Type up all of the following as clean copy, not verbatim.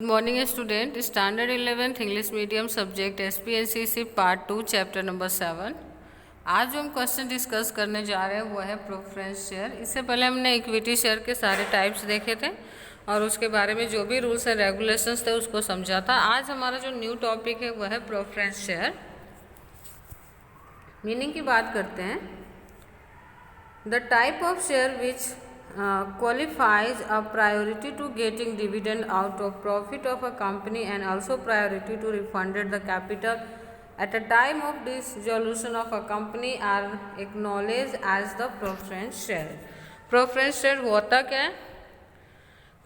Good morning student. Standard 11th English medium subject SPSCC part 2 chapter number 7। आज जो हम question discuss करने जा रहे हैं वो है प्रेफरेंस शेयर। इससे पहले हमने इक्विटी शेयर के सारे टाइप्स देखे थे और उसके बारे में जो भी रूल्स एंड रेगुलेशंस थे उसको समझा था। आज हमारा जो न्यू टॉपिक है वो है प्रेफरेंस शेयर। मीनिंग की बात करते हैं। The type of share which qualifies a priority to getting dividend out of profit of a company and also priority to refunded the capital at a time of dissolution of a company are acknowledged as the preference share। Preference share होता क्या है?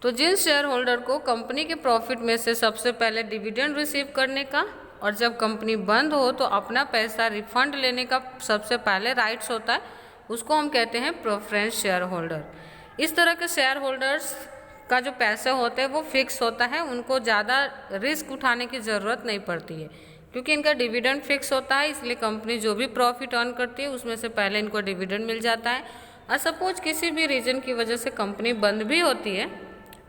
तो जिन share holder को company के profit में से सबसे पहले डिविडेंड रिसीव करने का और जब कंपनी बंद हो तो अपना पैसा रिफंड लेने का सबसे पहले राइट्स होता है, उसको हम कहते हैं प्रेफरेंस शेयर होल्डर। इस तरह के शेयर होल्डर्स का जो पैसे होते हैं वो फिक्स होता है, उनको ज़्यादा रिस्क उठाने की ज़रूरत नहीं पड़ती है क्योंकि इनका डिविडेंड फिक्स होता है। इसलिए कंपनी जो भी प्रॉफिट अर्न करती है उसमें से पहले इनको डिविडेंड मिल जाता है। और सपोज किसी भी रीज़न की वजह से कंपनी बंद भी होती है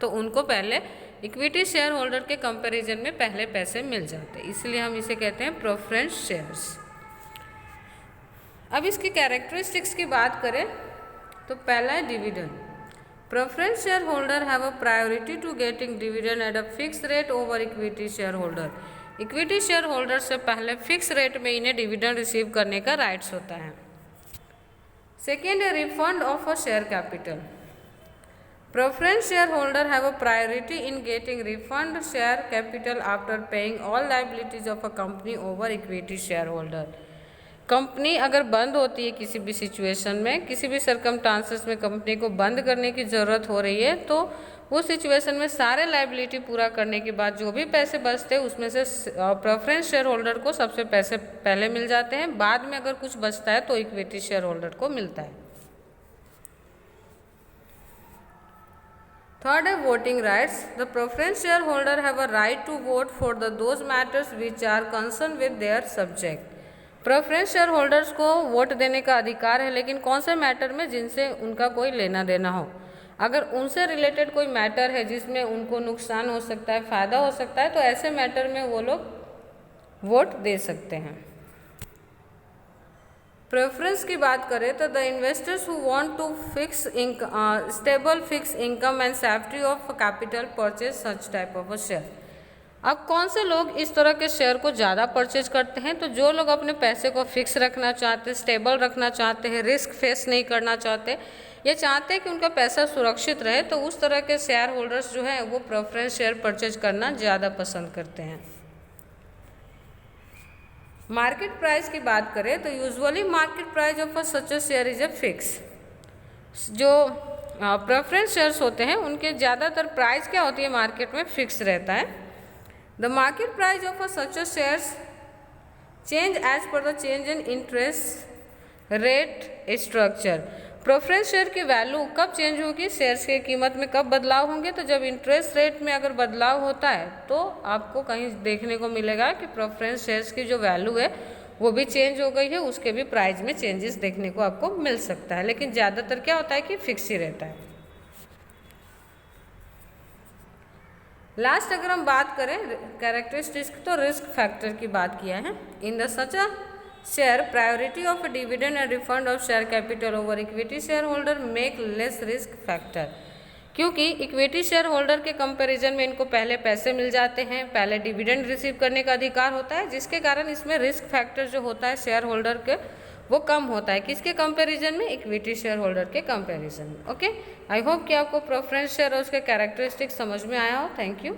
तो उनको पहले इक्विटी शेयर होल्डर के कंपैरिजन में पहले पैसे मिल जाते हैं, इसलिए हम इसे कहते हैं प्रेफरेंस शेयर्स। अब इसकी कैरेक्टरिस्टिक्स की बात करें तो पहला है dividend. Preference share holder have a priority to getting dividend at a fix rate over equity share holder. Equity share holder से पहले फिक्स रेट में इन्हें डिविडेंड रिसीव करने का राइट्स होता है। सेकेंड है refund of a share capital. Preference share holder have a priority in getting refund share capital after paying all liabilities of a company over equity share holder. Company अगर बंद होती है किसी भी सिचुएशन में, किसी भी सरकमस्टांसेस में कंपनी को बंद करने की ज़रूरत हो रही है तो उस सिचुएशन में सारे लायबिलिटी पूरा करने के बाद जो भी पैसे बचते हैं उसमें से प्रेफरेंस शेयर होल्डर को सबसे पैसे पहले मिल जाते हैं। बाद में अगर कुछ बचता है तो इक्विटी शेयर होल्डर को मिलता है। थर्ड है voting rights. The preference share holder have a right to vote for the those matters which are concern with their subject. Preference share holders को वोट देने का अधिकार है, लेकिन कौन से मैटर में जिनसे उनका कोई लेना देना हो। अगर उनसे रिलेटेड कोई मैटर है जिसमें उनको नुकसान हो सकता है, फ़ायदा हो सकता है, तो ऐसे मैटर में वो लोग वोट दे सकते हैं। प्रेफरेंस की बात करें तो the investors who want to fix stable fix income and safety of capital purchase such type of a share. अब कौन से लोग इस तरह के शेयर को ज़्यादा परचेज करते हैं? तो जो लोग अपने पैसे को फिक्स रखना चाहते हैं, स्टेबल रखना चाहते हैं, रिस्क फेस नहीं करना चाहते, ये चाहते हैं कि उनका पैसा सुरक्षित रहे, तो उस तरह के शेयर होल्डर्स जो हैं वो प्रेफरेंस शेयर परचेज करना ज़्यादा पसंद करते हैं। मार्केट प्राइस की बात करें तो usually market price of such a share is a fix. जो प्रेफरेंस शेयर्स होते हैं उनके ज़्यादातर प्राइस क्या होती है मार्केट में, फिक्स रहता है। The market price of a such a shares change as per the change in interest rate structure। Preference share की वैल्यू कब चेंज होगी, शेयर्स की कीमत में कब बदलाव होंगे? तो जब इंटरेस्ट रेट में अगर बदलाव होता है तो आपको कहीं देखने को मिलेगा कि प्रेफरेंस शेयर्स की जो वैल्यू है वो भी चेंज हो गई है, उसके भी प्राइस में चेंजेस देखने को आपको मिल सकता है, लेकिन ज़्यादातर क्या होता है कि फिक्स ही रहता है। लास्ट अगर हम बात करें कैरेक्टरिस्टिक्स तो रिस्क फैक्टर की बात किया है। In the such a share priority of dividend and refund of share capital over equity share holder make less risk factor. क्योंकि इक्विटी शेयर होल्डर के कंपैरिजन में इनको पहले पैसे मिल जाते हैं, पहले डिविडेंड रिसीव करने का अधिकार होता है, जिसके कारण इसमें रिस्क फैक्टर जो होता है शेयर होल्डर के वो कम होता है। किसके कंपैरिजन में? इक्विटी शेयर होल्डर के कंपैरिजन में। ओके, आई होप कि आपको प्रेफरेंस शेयर और उसके कैरेक्टरिस्टिक्स समझ में आया हो। Thank you.